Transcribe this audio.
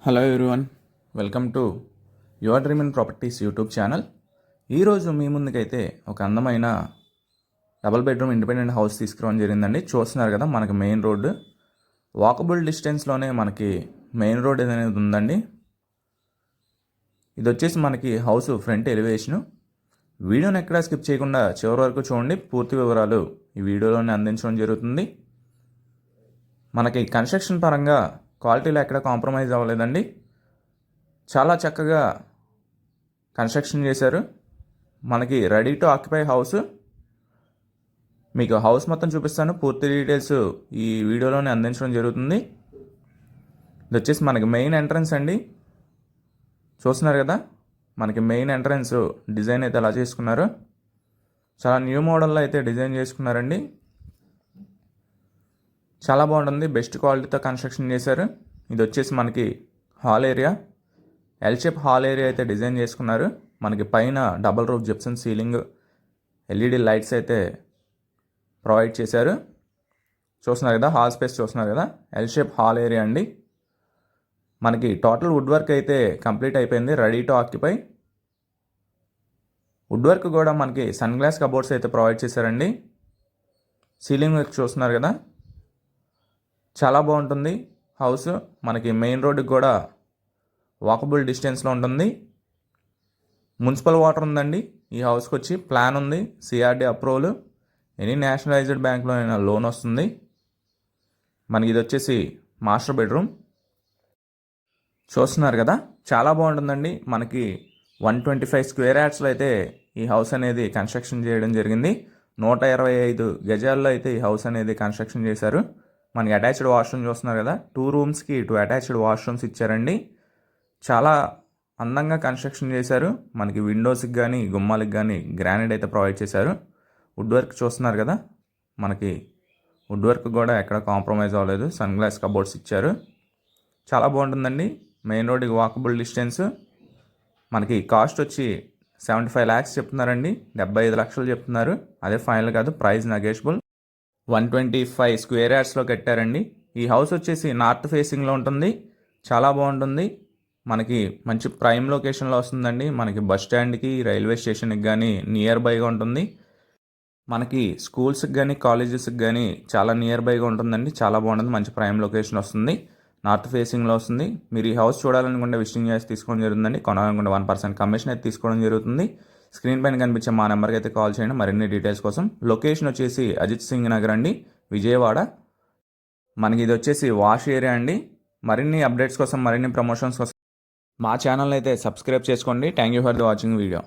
Hello everyone, welcome to your dream in properties YouTube channel. ఈరోజు మీ ముందుకైతే ఒక అందమైన డబుల్ బెడ్రూమ్ ఇండిపెండెంట్ హౌస్ తీసుకురావడం జరిగిందండి. చూస్తున్నారు కదా, మనకి మెయిన్ రోడ్డు వాకబుల్ డిస్టెన్స్లోనే మనకి మెయిన్ రోడ్ అనేది ఉందండి. ఇది వచ్చేసి మనకి హౌస్ ఫ్రంట్ ఎలివేషను. వీడియోని ఎక్కడా స్కిప్ చేయకుండా చివరి వరకు చూడండి. పూర్తి వివరాలు ఈ వీడియోలోనే అందించడం జరుగుతుంది. మనకి కన్స్ట్రక్షన్ పరంగా క్వాలిటీలో ఎక్కడ కాంప్రమైజ్ అవ్వలేదండి. చాలా చక్కగా కన్స్ట్రక్షన్ చేశారు. మనకి రెడీ టు ఆక్యుపై హౌస్. మీకు హౌస్ మొత్తం చూపిస్తాను. పూర్తి డీటెయిల్స్ ఈ వీడియోలోనే అందించడం జరుగుతుంది. ఇది వచ్చేసి మనకి మెయిన్ ఎంట్రన్స్ అండి. చూస్తున్నారు కదా, మనకి మెయిన్ ఎంట్రన్స్ డిజైన్ అయితే ఎలా చేసుకున్నారు. చాలా న్యూ మోడల్లో అయితే డిజైన్ చేసుకున్నారండి. చాలా బాగుంటుంది. బెస్ట్ క్వాలిటీతో కన్స్ట్రక్షన్ చేశారు. ఇది వచ్చేసి మనకి hall area, L shape hall area అయితే డిజైన్ చేసుకున్నారు. మనకి పైన double roof Gibson ceiling, LED lights అయితే ప్రొవైడ్ చేశారు. చూస్తున్నారు కదా, హాల్ స్పేస్ చూస్తున్నారు కదా, ఎల్ షేప్ హాల్ ఏరియా అండి. మనకి టోటల్ వుడ్ వర్క్ అయితే కంప్లీట్ అయిపోయింది, ready to occupy. Wood work కూడా మనకి సన్ గ్లాస్ కబోర్డ్స్ అయితే ప్రొవైడ్ చేశారండి. సీలింగ్ వర్క్ చూస్తున్నారు కదా, చాలా బాగుంటుంది హౌస్. మనకి మెయిన్ రోడ్డుకి కూడా వాకబుల్ డిస్టెన్స్లో ఉంటుంది. మున్సిపల్ వాటర్ ఉందండి ఈ హౌస్కి వచ్చి. ప్లాన్ ఉంది, సిఆర్డి అప్రూవల్, ఎనీ నేషనలైజ్డ్ బ్యాంక్లో అయినా లోన్ వస్తుంది. మనకి ఇది వచ్చేసి మాస్టర్ బెడ్రూమ్. చూస్తున్నారు కదా, చాలా బాగుంటుందండి. మనకి 125 స్క్వేర్ యార్డ్స్లో అయితే ఈ హౌస్ అనేది కన్స్ట్రక్షన్ చేయడం జరిగింది. 125 గజాల్లో అయితే ఈ హౌస్ అనేది కన్స్ట్రక్షన్ చేశారు. మనకి అటాచ్డ్ వాష్రూమ్ చూస్తున్నారు కదా, 2 రూమ్స్కి 2 అటాచ్డ్ వాష్రూమ్స్ ఇచ్చారండి. చాలా అందంగా కన్స్ట్రక్షన్ చేశారు. మనకి విండోస్కి కానీ గుమ్మాలకు కానీ గ్రానైట్ అయితే ప్రొవైడ్ చేశారు. వుడ్ వర్క్ చూస్తున్నారు కదా, మనకి వుడ్ వర్క్ కూడా ఎక్కడ కాంప్రమైజ్ అవ్వలేదు. సన్ గ్లాస్ కబోర్డ్స్ ఇచ్చారు. చాలా బాగుంటుందండి. మెయిన్ రోడ్కి వాకబుల్ డిస్టెన్స్. మనకి కాస్ట్ వచ్చి 75 lakhs చెప్తున్నారండి. 75 లక్షలు చెప్తున్నారు. అదే ఫైనల్ కాదు, ప్రైస్ నెగోషియబుల్. 125 స్క్వేర్ యార్డ్స్లో కట్టారండి. ఈ హౌస్ వచ్చేసి నార్త్ ఫేసింగ్లో ఉంటుంది. చాలా బాగుంటుంది. మనకి మంచి ప్రైమ్ లొకేషన్లో వస్తుందండి. మనకి బస్ స్టాండ్కి, రైల్వే స్టేషన్కి కానీ నియర్ బైగా ఉంటుంది. మనకి స్కూల్స్కి కానీ కాలేజెస్కి కానీ చాలా నియర్ బైగా ఉంటుందండి. చాలా బాగుంటుంది. మంచి ప్రైమ్ లొకేషన్ వస్తుంది. నార్త్ ఫేసింగ్లో వస్తుంది. మీరు ఈ హౌస్ చూడాలనుకుంటే విజిటింగ్ చేసి తీసుకోవడం జరుగుతుందండి. కొనాలనుకుంటే 1% కమిషన్ అయితే తీసుకోవడం జరుగుతుంది. స్క్రీన్ పైన కనిపించే మా నెంబర్కి అయితే కాల్ చేయండి మరిన్ని డీటెయిల్స్ కోసం. లొకేషన్ వచ్చేసి అజిత్ సింగ్ నగర్ అండి, విజయవాడ. మనకి ఇది వచ్చేసి వాష్ ఏరియా అండి. మరిన్ని అప్డేట్స్ కోసం, మరిన్ని ప్రమోషన్స్ కోసం మా ఛానల్ అయితే సబ్స్క్రైబ్ చేసుకోండి. Thank you for the watching video.